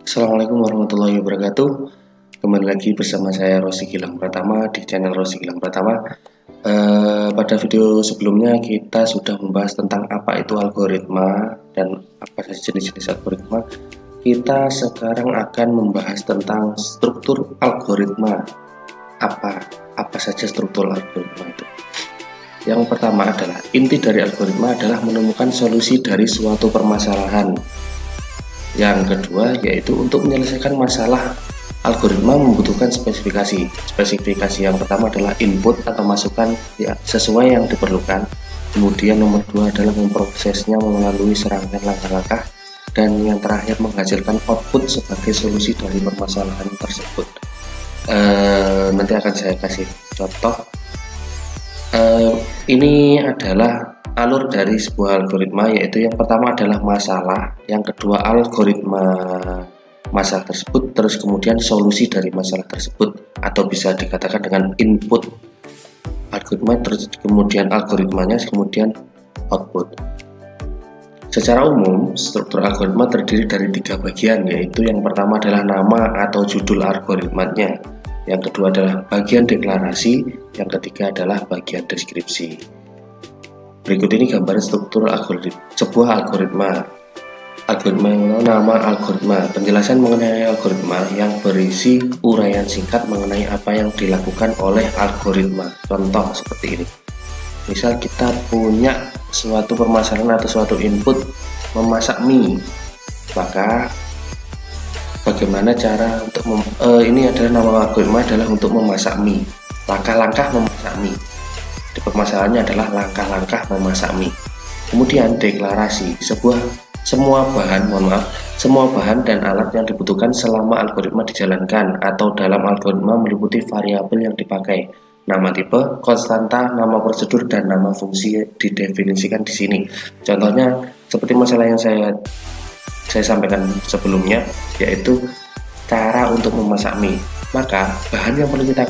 Assalamualaikum warahmatullahi wabarakatuh. Kembali lagi bersama saya Rosi Gilang Pratama di channel Rosi Gilang Pratama. Pada video sebelumnya kita sudah membahas tentang apa itu algoritma dan apa saja jenis-jenis algoritma. Kita sekarang akan membahas tentang struktur algoritma. Apa saja struktur algoritma itu? Yang pertama adalah inti dari algoritma adalah menemukan solusi dari suatu permasalahan. Yang kedua yaitu untuk menyelesaikan masalah, algoritma membutuhkan spesifikasi. Spesifikasi yang pertama adalah input atau masukan sesuai yang diperlukan. Kemudian nomor dua adalah memprosesnya melalui serangkaian langkah-langkah. Dan yang terakhir menghasilkan output sebagai solusi dari permasalahan tersebut. Nanti akan saya kasih contoh. Ini adalah alur dari sebuah algoritma, yaitu yang pertama adalah masalah, yang kedua algoritma masalah tersebut, terus kemudian solusi dari masalah tersebut, atau bisa dikatakan dengan input algoritma, terus kemudian algoritmanya, kemudian output. Secara umum, struktur algoritma terdiri dari 3 bagian, yaitu yang pertama adalah nama atau judul algoritmanya, yang kedua adalah bagian deklarasi, yang ketiga adalah bagian deskripsi. Berikut ini gambaran struktur sebuah algoritma. Algoritma yang nama algoritma, penjelasan mengenai algoritma yang berisi uraian singkat mengenai apa yang dilakukan oleh algoritma. Contoh seperti ini. Misal kita punya suatu permasalahan atau suatu input memasak mie, maka bagaimana cara untuk ini adalah nama algoritma adalah untuk memasak mie. Langkah-langkah memasak mie. Di permasalahannya adalah langkah-langkah memasak mie. Kemudian deklarasi, semua bahan dan alat yang dibutuhkan selama algoritma dijalankan, atau dalam algoritma meliputi variabel yang dipakai, nama tipe, konstanta, nama prosedur, dan nama fungsi didefinisikan di sini. Contohnya seperti masalah yang saya sampaikan sebelumnya, yaitu cara untuk memasak mie. Maka bahan yang perlu kita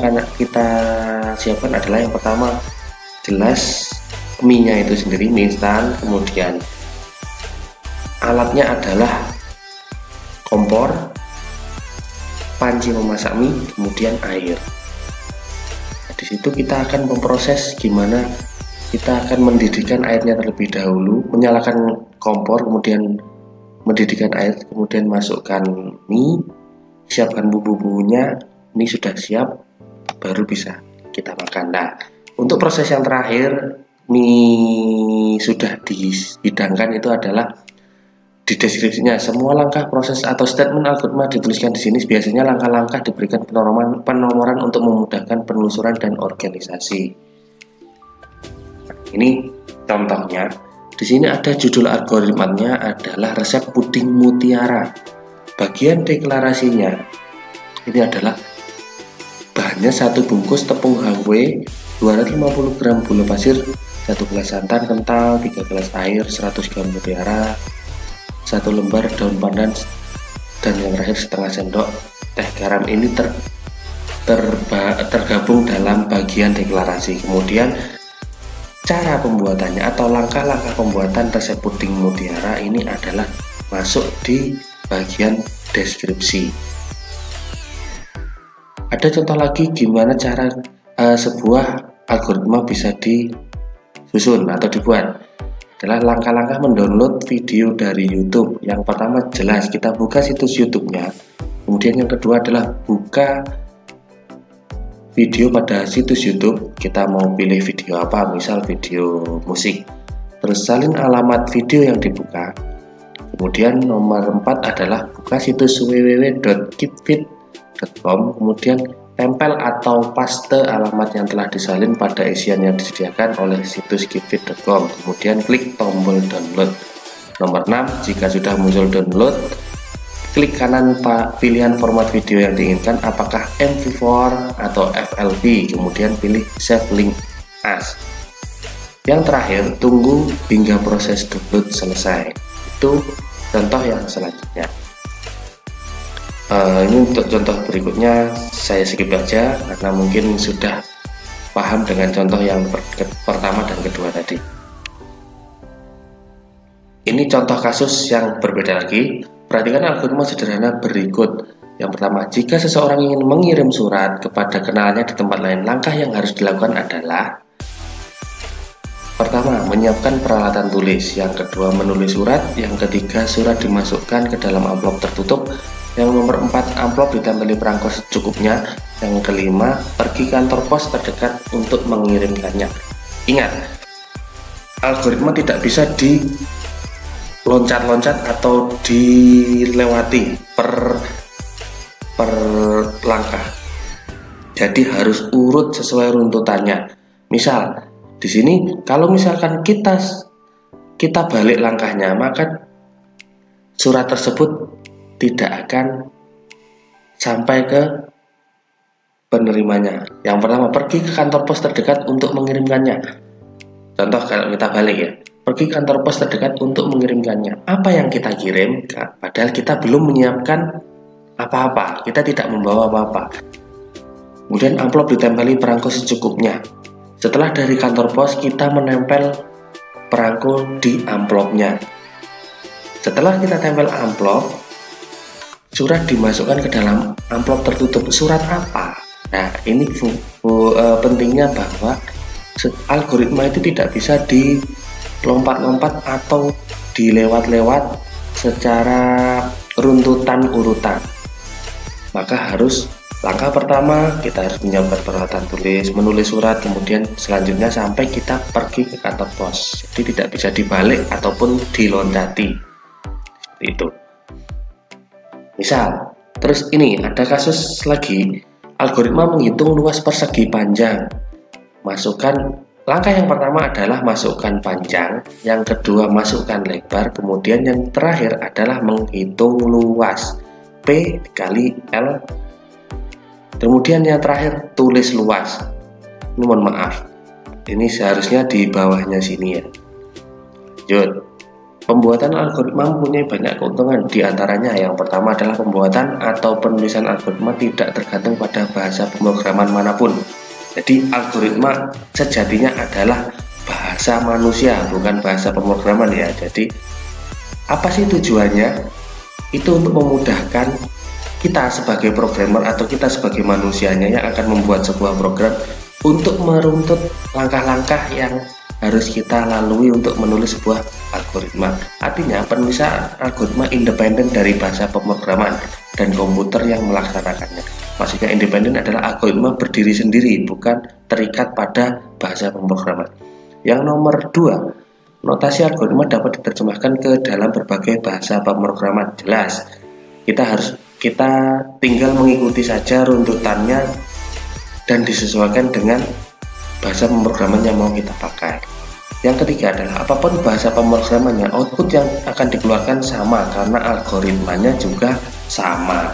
siapkan adalah yang pertama jelas mie-nya itu sendiri, mie instan. Kemudian alatnya adalah kompor, panci memasak mie, kemudian air. Nah, di situ kita akan memproses gimana kita akan mendidihkan airnya terlebih dahulu, menyalakan kompor, kemudian mendidihkan air, kemudian masukkan mie, siapkan bumbu-bumbunya, mie sudah siap, baru bisa kita makan. Nah, untuk proses yang terakhir, mie sudah dihidangkan, itu adalah di deskripsinya. Semua langkah proses atau statement algoritma dituliskan di sini. Biasanya langkah-langkah diberikan penomoran untuk memudahkan penelusuran dan organisasi. Nah, ini contohnya. Di sini ada judul algoritmanya adalah resep puding mutiara. Bagian deklarasinya ini adalah bahannya 1 bungkus tepung HW, 250 gram gula pasir, 1 gelas santan kental, 3 gelas air, 100 gram mutiara, 1 lembar daun pandan, dan yang terakhir setengah sendok teh garam. Ini tergabung dalam bagian deklarasi. Kemudian cara pembuatannya atau langkah-langkah pembuatan resep puding mutiara ini adalah masuk di bagian deskripsi. Ada contoh lagi gimana cara sebuah algoritma bisa disusun atau dibuat. Adalah langkah-langkah mendownload video dari YouTube. Yang pertama jelas kita buka situs YouTube-nya. Kemudian yang kedua adalah buka video pada situs YouTube. Kita mau pilih video apa, misal video musik. Terus salin alamat video yang dibuka. Kemudian nomor 4 adalah buka situs www.keepfit.com. Kemudian tempel atau paste alamat yang telah disalin pada isian yang disediakan oleh situs keepfit.com. Kemudian klik tombol download. Nomor 6, jika sudah muncul download, klik kanan pilihan format video yang diinginkan, apakah MP4 atau FLV, kemudian pilih save link as. Yang terakhir, tunggu hingga proses download selesai. Itu contoh yang selanjutnya. Ini untuk contoh berikutnya saya skip aja karena mungkin sudah paham dengan contoh yang pertama dan kedua tadi. Ini contoh kasus yang berbeda lagi. Perhatikan algoritma sederhana berikut. Yang pertama, jika seseorang ingin mengirim surat kepada kenalannya di tempat lain, langkah yang harus dilakukan adalah: pertama, menyiapkan peralatan tulis. Yang kedua, menulis surat. Yang ketiga, surat dimasukkan ke dalam amplop tertutup. Yang nomor 4, amplop ditempeli perangko secukupnya. Yang kelima, pergi kantor pos terdekat untuk mengirimkannya. Ingat, algoritma tidak bisa diloncat-loncat atau dilewati per langkah. Jadi harus urut sesuai runtutannya. Misal, di sini kalau misalkan kita balik langkahnya, maka surat tersebut tidak akan sampai ke penerimanya. Yang pertama, pergi ke kantor pos terdekat untuk mengirimkannya. Contoh kalau kita balik ya, pergi ke kantor pos terdekat untuk mengirimkannya. Apa yang kita kirim? Padahal kita belum menyiapkan apa-apa, kita tidak membawa apa-apa. Kemudian amplop ditempeli perangko secukupnya. Setelah dari kantor pos, kita menempel perangko di amplopnya. Setelah kita tempel amplop, surat dimasukkan ke dalam amplop tertutup. Surat apa? Nah, ini pentingnya bahwa algoritma itu tidak bisa dilompat-lompat atau dilewat-lewat secara runtutan urutan. Maka harus langkah pertama kita harus menyiapkan peralatan tulis, menulis surat, kemudian selanjutnya sampai kita pergi ke kantor pos. Jadi tidak bisa dibalik ataupun diloncati. Seperti itu. Misal, terus ini ada kasus lagi, algoritma menghitung luas persegi panjang. Langkah yang pertama adalah masukkan panjang, yang kedua masukkan lebar, kemudian yang terakhir adalah menghitung luas P dikali L, kemudian yang terakhir tulis luas. Ini mohon maaf, ini seharusnya di bawahnya sini ya. Lanjut. Pembuatan algoritma mempunyai banyak keuntungan. Di antaranya yang pertama adalah pembuatan atau penulisan algoritma tidak tergantung pada bahasa pemrograman manapun. Jadi algoritma sejatinya adalah bahasa manusia, bukan bahasa pemrograman ya. Jadi apa sih tujuannya? Itu untuk memudahkan kita sebagai programmer atau kita sebagai manusianya yang akan membuat sebuah program untuk meruntut langkah-langkah yang harus kita lalui untuk menulis sebuah algoritma. Artinya penulisan algoritma independen dari bahasa pemrograman dan komputer yang melaksanakannya. Maksudnya independen adalah algoritma berdiri sendiri, bukan terikat pada bahasa pemrograman. Yang nomor 2, notasi algoritma dapat diterjemahkan ke dalam berbagai bahasa pemrograman. Jelas, kita tinggal mengikuti saja runtutannya dan disesuaikan dengan bahasa pemrograman yang mau kita pakai. Yang ketiga adalah apapun bahasa pemrogramannya, output yang akan dikeluarkan sama karena algoritmanya juga sama.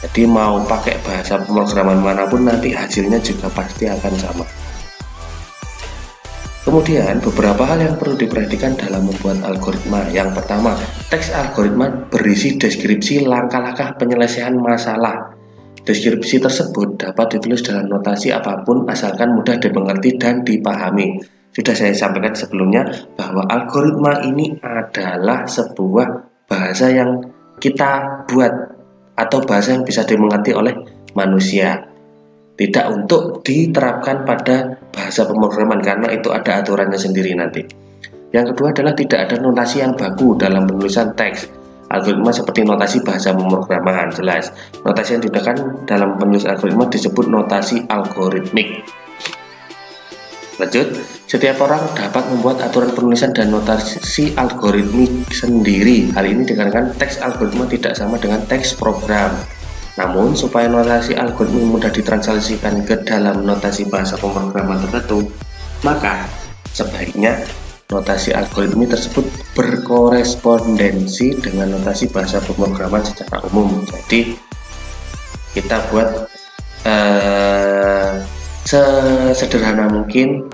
Jadi mau pakai bahasa pemrograman manapun nanti hasilnya juga pasti akan sama. Kemudian beberapa hal yang perlu diperhatikan dalam membuat algoritma. Yang pertama, teks algoritma berisi deskripsi langkah-langkah penyelesaian masalah. Deskripsi tersebut dapat ditulis dalam notasi apapun asalkan mudah dimengerti dan dipahami. Sudah saya sampaikan sebelumnya bahwa algoritma ini adalah sebuah bahasa yang kita buat atau bahasa yang bisa dimengerti oleh manusia. Tidak untuk diterapkan pada bahasa pemrograman karena itu ada aturannya sendiri nanti. Yang kedua adalah tidak ada notasi yang baku dalam penulisan teks. Algoritma seperti notasi bahasa pemrograman, jelas. Notasi yang digunakan dalam penulisan algoritma disebut notasi algoritmik. Lanjut, setiap orang dapat membuat aturan penulisan dan notasi algoritmik sendiri. Hal ini dikarenakan teks algoritma tidak sama dengan teks program. Namun, supaya notasi algoritma mudah ditranslasikan ke dalam notasi bahasa pemrograman tertentu, maka sebaiknya notasi algoritmik tersebut berkorespondensi dengan notasi bahasa pemrograman secara umum. Jadi, kita buat sesederhana mungkin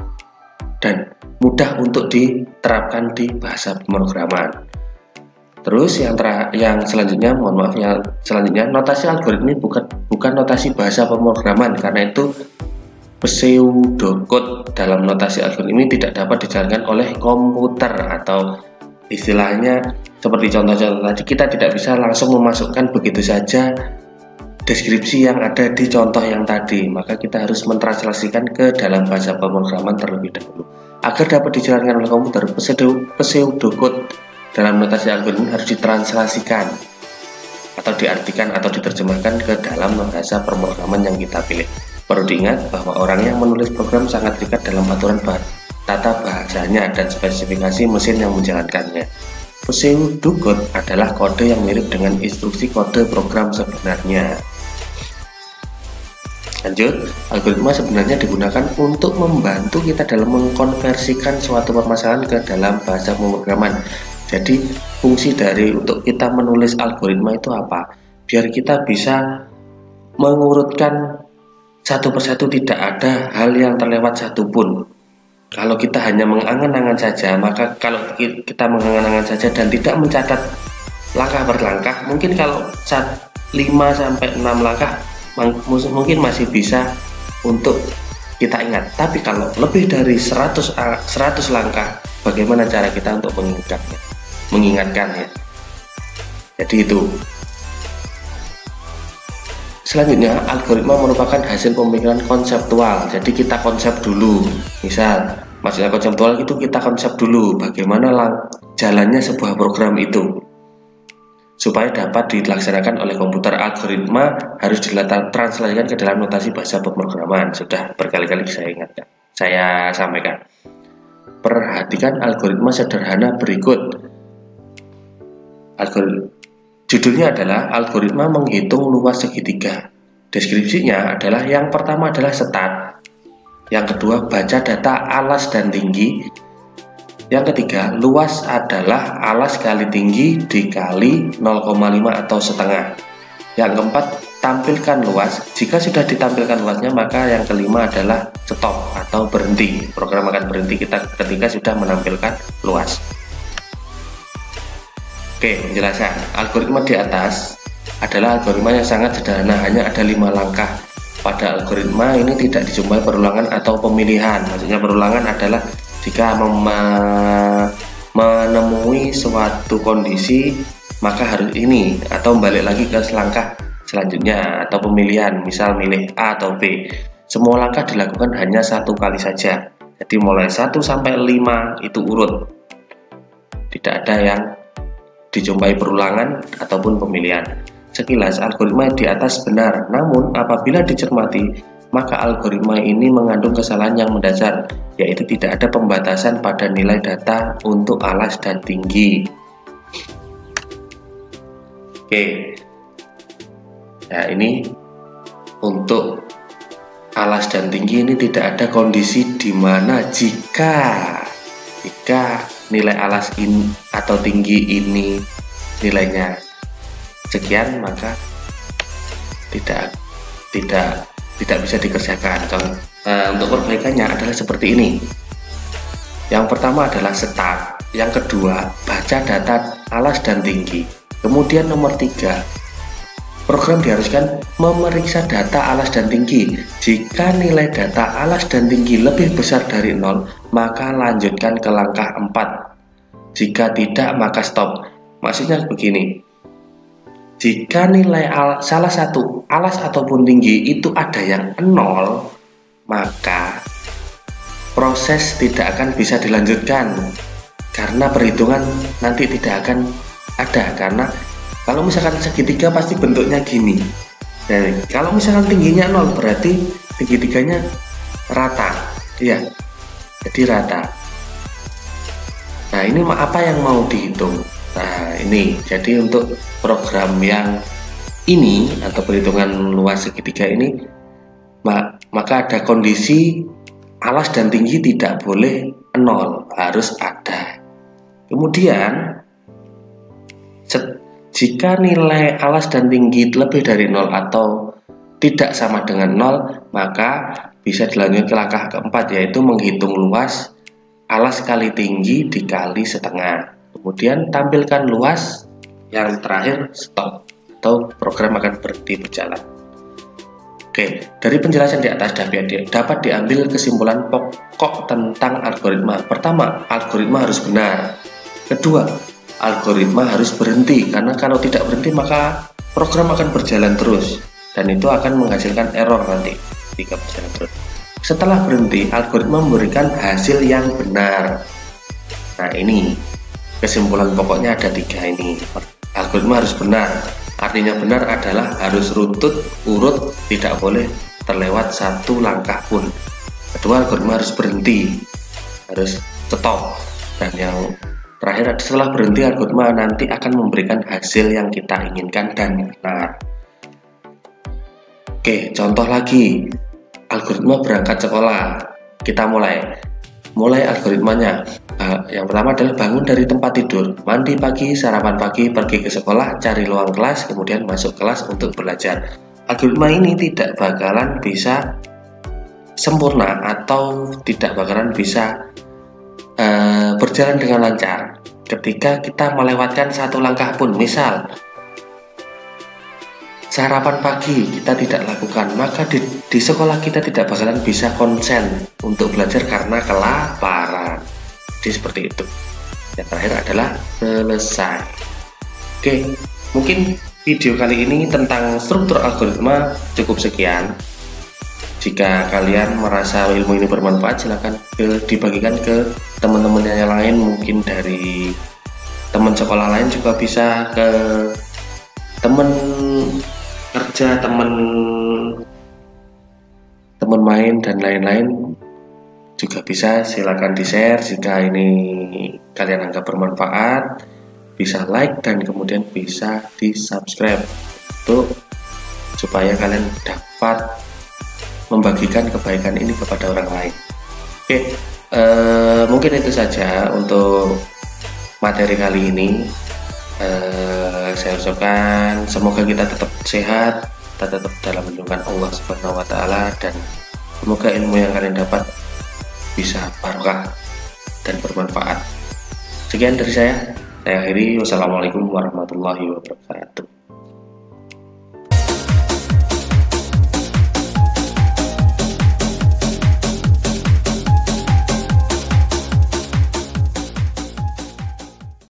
dan mudah untuk diterapkan di bahasa pemrograman. Terus yang selanjutnya, mohon maaf, yang selanjutnya notasi algoritmik bukan notasi bahasa pemrograman karena itu pseudocode dalam notasi algoritmik tidak dapat dijalankan oleh komputer atau Istilahnya seperti contoh-contoh tadi, kita tidak bisa langsung memasukkan begitu saja deskripsi yang ada di contoh yang tadi, maka kita harus mentranslasikan ke dalam bahasa pemrograman terlebih dahulu. Agar dapat dijalankan oleh komputer, pseudocode dalam notasi algoritma harus ditranslasikan atau diartikan atau diterjemahkan ke dalam bahasa pemrograman yang kita pilih. Perlu diingat bahwa orang yang menulis program sangat terikat dalam aturan tata bahasanya dan spesifikasi mesin yang menjalankannya. Pseudocode adalah kode yang mirip dengan instruksi kode program sebenarnya. Lanjut, algoritma sebenarnya digunakan untuk membantu kita dalam mengkonversikan suatu permasalahan ke dalam bahasa pemrograman. Jadi, fungsi dari untuk kita menulis algoritma itu apa? Biar kita bisa mengurutkan satu persatu, tidak ada hal yang terlewat satupun. Kalau kita hanya mengangan-angan saja, maka kalau kita mengangan-angan saja dan tidak mencatat langkah per langkah, mungkin kalau 5-6 langkah mungkin masih bisa untuk kita ingat. Tapi kalau lebih dari 100 langkah, bagaimana cara kita untuk mengingatkannya? Jadi itu. Selanjutnya, algoritma merupakan hasil pemikiran konseptual. Jadi kita konsep dulu. Misal, maksudnya konseptual itu kita konsep dulu bagaimana jalannya sebuah program itu. Supaya dapat dilaksanakan oleh komputer, algoritma harus ditranslasikan ke dalam notasi bahasa pemrograman. Sudah berkali-kali saya sampaikan. Perhatikan algoritma sederhana berikut. Judulnya adalah algoritma menghitung luas segitiga. Deskripsinya adalah yang pertama adalah start, yang kedua baca data alas dan tinggi, yang ketiga luas adalah alas kali tinggi dikali 0,5 atau setengah, yang keempat tampilkan luas. Jika sudah ditampilkan luasnya, maka yang kelima adalah stop atau berhenti. Program akan berhenti ketika sudah menampilkan luas. Oke, penjelasan. Algoritma di atas adalah algoritma yang sangat sederhana, hanya ada 5 langkah. Pada algoritma ini tidak dijumpai perulangan atau pemilihan. Maksudnya perulangan adalah jika menemui suatu kondisi, maka harus ini atau balik lagi ke langkah selanjutnya, atau pemilihan, misal milih A atau B. Semua langkah dilakukan hanya 1 kali saja. Jadi mulai 1 sampai 5 itu urut. Tidak ada yang dijumpai perulangan ataupun pemilihan. Sekilas algoritma di atas benar, namun apabila dicermati, maka algoritma ini mengandung kesalahan yang mendasar, yaitu tidak ada pembatasan pada nilai data untuk alas dan tinggi. Oke. Nah, ini untuk alas dan tinggi ini tidak ada kondisi di mana jika nilai alas ini atau tinggi ini nilainya sekian, maka tidak bisa dikerjakan. Untuk perbaikannya adalah seperti ini. Yang pertama adalah start, yang kedua baca data alas dan tinggi, kemudian nomor 3 program diharuskan memeriksa data alas dan tinggi. Jika nilai data alas dan tinggi lebih besar dari 0, maka lanjutkan ke langkah 4. Jika tidak, maka stop. Maksudnya begini. Jika nilai salah satu alas ataupun tinggi itu ada yang 0, maka proses tidak akan bisa dilanjutkan. Karena perhitungan nanti tidak akan ada, karena kalau misalkan segitiga pasti bentuknya gini. Dan kalau misalkan tingginya 0 berarti segitiganya rata. Ya, jadi rata. Nah, ini apa yang mau dihitung? Nah, ini jadi untuk program yang ini atau perhitungan luas segitiga ini, maka ada kondisi alas dan tinggi tidak boleh 0, harus ada. Kemudian jika nilai alas dan tinggi lebih dari 0 atau tidak sama dengan 0, maka bisa dilanjut ke langkah keempat, yaitu menghitung luas alas kali tinggi dikali setengah. Kemudian tampilkan luas, yang terakhir stop atau program akan berhenti berjalan. Oke, dari penjelasan di atas dapat diambil kesimpulan pokok tentang algoritma. Pertama, algoritma harus benar. Kedua, algoritma harus berhenti, karena kalau tidak berhenti maka program akan berjalan terus dan itu akan menghasilkan error nanti ketika berjalan terus. Setelah berhenti, algoritma memberikan hasil yang benar. Nah, ini kesimpulan pokoknya ada 3 ini. Algoritma harus benar, artinya benar adalah harus urut, tidak boleh terlewat satu langkah pun. Kedua, algoritma harus berhenti, harus stop. Dan yang terakhir, setelah berhenti, algoritma nanti akan memberikan hasil yang kita inginkan dan benar. Oke, contoh lagi, algoritma berangkat sekolah. Kita mulai algoritmanya. Yang pertama adalah bangun dari tempat tidur, mandi pagi, sarapan pagi, pergi ke sekolah, cari ruang kelas, kemudian masuk kelas untuk belajar. Algoritma ini tidak bakalan bisa sempurna atau tidak bakalan bisa berjalan dengan lancar ketika kita melewatkan satu langkah pun. Misal sarapan pagi kita tidak lakukan, maka di sekolah kita tidak bakalan bisa konsen untuk belajar karena kelaparan. Jadi seperti itu. Yang terakhir adalah selesai. Oke, mungkin video kali ini tentang struktur algoritma cukup sekian. Jika kalian merasa ilmu ini bermanfaat, silahkan dibagikan ke teman-teman yang lain, mungkin dari teman sekolah lain juga bisa, ke teman kerja, teman main dan lain-lain juga bisa. Silahkan di-share jika ini kalian anggap bermanfaat, bisa like dan kemudian bisa di-subscribe untuk supaya kalian dapat membagikan kebaikan ini kepada orang lain. Oke, mungkin itu saja untuk materi kali ini. Saya ucapkan semoga kita tetap sehat, kita tetap dalam lindungan Allah Subhanahu wa Ta'ala, dan semoga ilmu yang kalian dapat bisa barokah dan bermanfaat. Sekian dari saya akhiri. Wassalamualaikum warahmatullahi wabarakatuh.